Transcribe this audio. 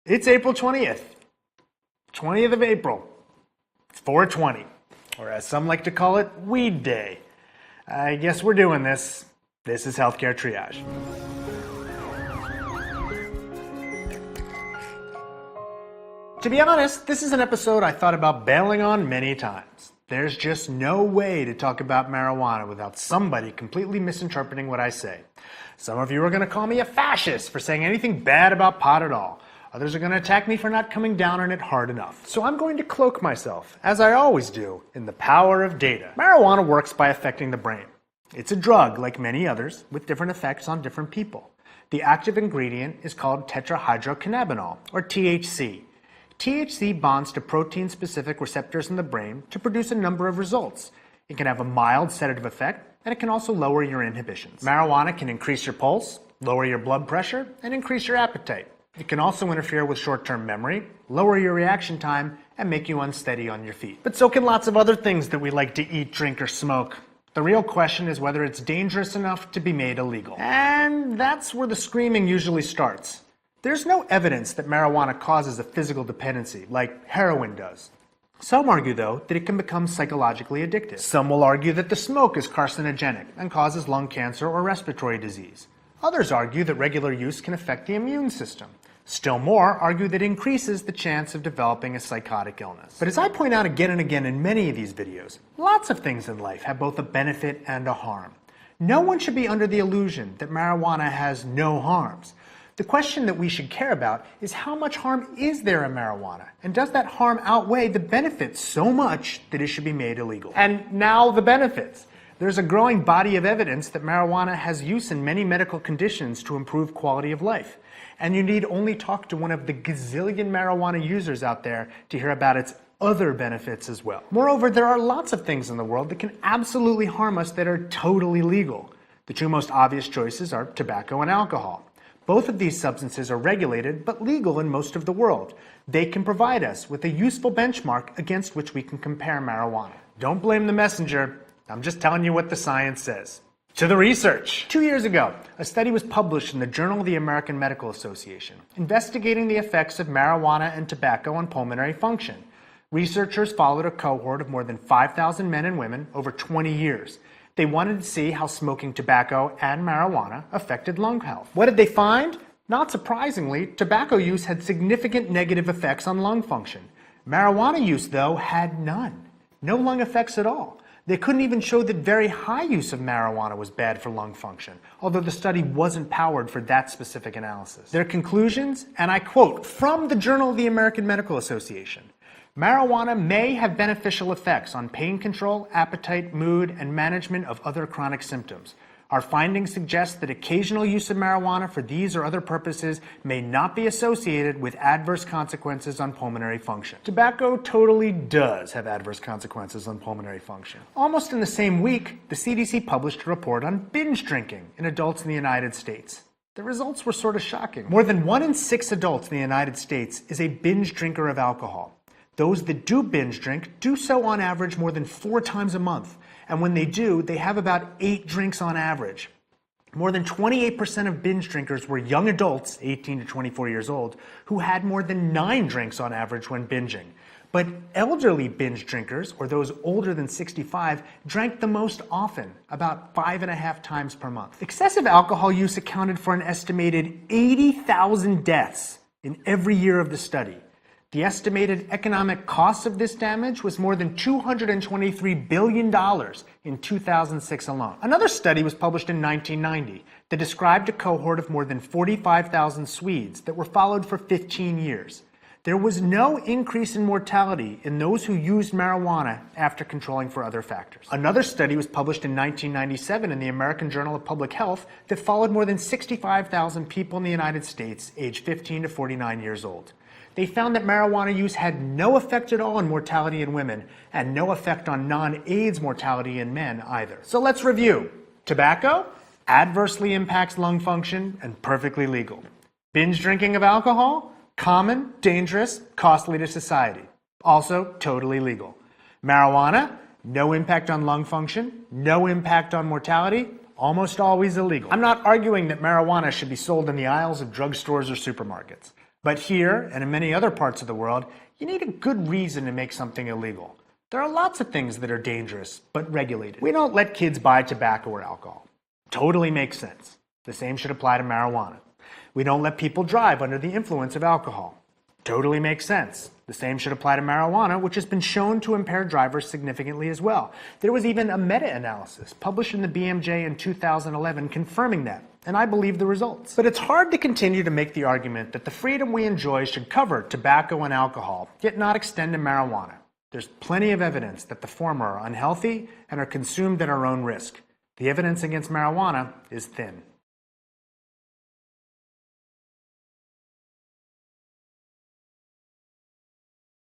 It's April 20th. 20th of April. It's 420, or as some like to call it, Weed Day. I guess we're doing this. This is Healthcare Triage. To be honest, this is an episode I thought about bailing on many times. There's just no way to talk about marijuana without somebody completely misinterpreting what I say. Some of you are going to call me a fascist for saying anything bad about pot at all. Others are going to attack me for not coming down on it hard enough. So I'm going to cloak myself, as I always do, in the power of data. Marijuana works by affecting the brain. It's a drug, like many others, with different effects on different people. The active ingredient is called tetrahydrocannabinol, or THC. THC bonds to protein-specific receptors in the brain to produce a number of results. It can have a mild sedative effect, and it can also lower your inhibitions. Marijuana can increase your pulse, lower your blood pressure, and increase your appetite. It can also interfere with short-term memory, lower your reaction time, and make you unsteady on your feet. But so can lots of other things that we like to eat, drink, or smoke. The real question is whether it's dangerous enough to be made illegal. And that's where the screaming usually starts. There's no evidence that marijuana causes a physical dependency, like heroin does. Some argue, though, that it can become psychologically addictive. Some will argue that the smoke is carcinogenic and causes lung cancer or respiratory disease. Others argue that regular use can affect the immune system. Still more argue that it increases the chance of developing a psychotic illness. But as I point out again and again in many of these videos, lots of things in life have both a benefit and a harm. No one should be under the illusion that marijuana has no harms. The question that we should care about is how much harm is there in marijuana? And does that harm outweigh the benefits so much that it should be made illegal? And now the benefits. There's a growing body of evidence that marijuana has use in many medical conditions to improve quality of life. And you need only talk to one of the gazillion marijuana users out there to hear about its other benefits as well. Moreover, there are lots of things in the world that can absolutely harm us that are totally legal. The two most obvious choices are tobacco and alcohol. Both of these substances are regulated but legal in most of the world. They can provide us with a useful benchmark against which we can compare marijuana. Don't blame the messenger. I'm just telling you what the science says. To the research. 2 years ago, a study was published in the Journal of the American Medical Association, investigating the effects of marijuana and tobacco on pulmonary function. Researchers followed a cohort of more than 5,000 men and women over 20 years. They wanted to see how smoking tobacco and marijuana affected lung health. What did they find? Not surprisingly, tobacco use had significant negative effects on lung function. Marijuana use, though, had none. No lung effects at all. They couldn't even show that very high use of marijuana was bad for lung function, although the study wasn't powered for that specific analysis. Their conclusions, and I quote from the Journal of the American Medical Association, "Marijuana may have beneficial effects on pain control, appetite, mood, and management of other chronic symptoms. Our findings suggest that occasional use of marijuana for these or other purposes may not be associated with adverse consequences on pulmonary function." Tobacco totally does have adverse consequences on pulmonary function. Almost in the same week, the CDC published a report on binge drinking in adults in the United States. The results were sort of shocking. More than 1 in 6 adults in the United States is a binge drinker of alcohol. Those that do binge drink do so on average more than 4 times a month. And when they do, they have about 8 drinks on average. More than 28% of binge drinkers were young adults, 18 to 24 years old, who had more than 9 drinks on average when binging. But elderly binge drinkers, or those older than 65, drank the most often, about 5.5 times per month. Excessive alcohol use accounted for an estimated 80,000 deaths in every year of the study. The estimated economic cost of this damage was more than $223 billion in 2006 alone. Another study was published in 1990 that described a cohort of more than 45,000 Swedes that were followed for 15 years. There was no increase in mortality in those who used marijuana after controlling for other factors. Another study was published in 1997 in the American Journal of Public Health that followed more than 65,000 people in the United States aged 15 to 49 years old. They found that marijuana use had no effect at all on mortality in women and no effect on non-AIDS mortality in men either. So let's review. Tobacco adversely impacts lung function and perfectly legal. Binge drinking of alcohol, common, dangerous, costly to society. Also totally legal. Marijuana, no impact on lung function, no impact on mortality, almost always illegal. I'm not arguing that marijuana should be sold in the aisles of drugstores or supermarkets. But here, and in many other parts of the world, you need a good reason to make something illegal. There are lots of things that are dangerous, but regulated. We don't let kids buy tobacco or alcohol. Totally makes sense. The same should apply to marijuana. We don't let people drive under the influence of alcohol. Totally makes sense. The same should apply to marijuana, which has been shown to impair drivers significantly as well. There was even a meta-analysis published in the BMJ in 2011 confirming that, and I believe the results. But it's hard to continue to make the argument that the freedom we enjoy should cover tobacco and alcohol, yet not extend to marijuana. There's plenty of evidence that the former are unhealthy and are consumed at our own risk. The evidence against marijuana is thin.